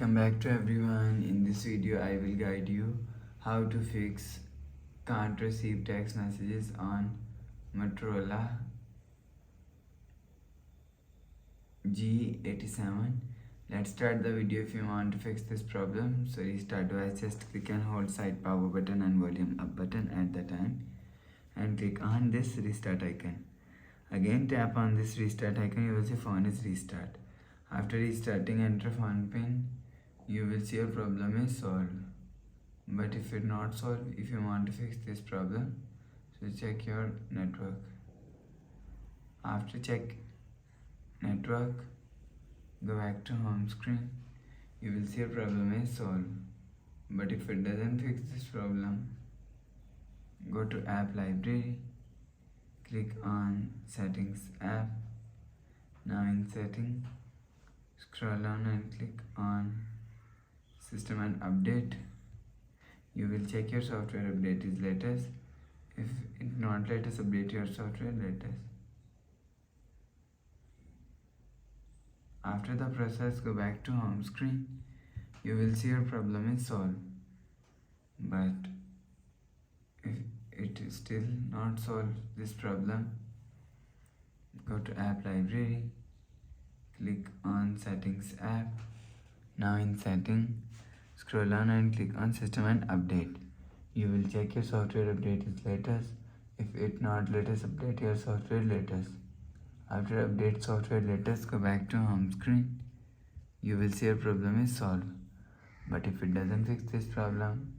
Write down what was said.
Welcome back to everyone. In this video I will guide you how to fix can't receive text messages on Motorola G87. Let's start the video. If you want to fix this problem, so restart device, just click and hold side power button and volume up button at the time and click on this restart icon. Again tap on this restart icon, you will see phone is restart. After restarting, enter phone pin. You will see your problem is solved. But if it's not solved, if you want to fix this problem, so check your network. After check network, go back to home screen. You will see your problem is solved. But if it doesn't fix this problem, go to app library, click on settings app. Now in setting, scroll down and click on system and update. You will check your software update is latest. If it not latest, update your software latest. After the process, go back to home screen. You will see your problem is solved. But if it is still not solved this problem, go to app library, click on settings app. Now in setting, scroll down and click on system and update. You will check your software update is latest. If it not latest, update your software latest. After update software latest, go back to home screen. You will see your problem is solved. But if it doesn't fix this problem,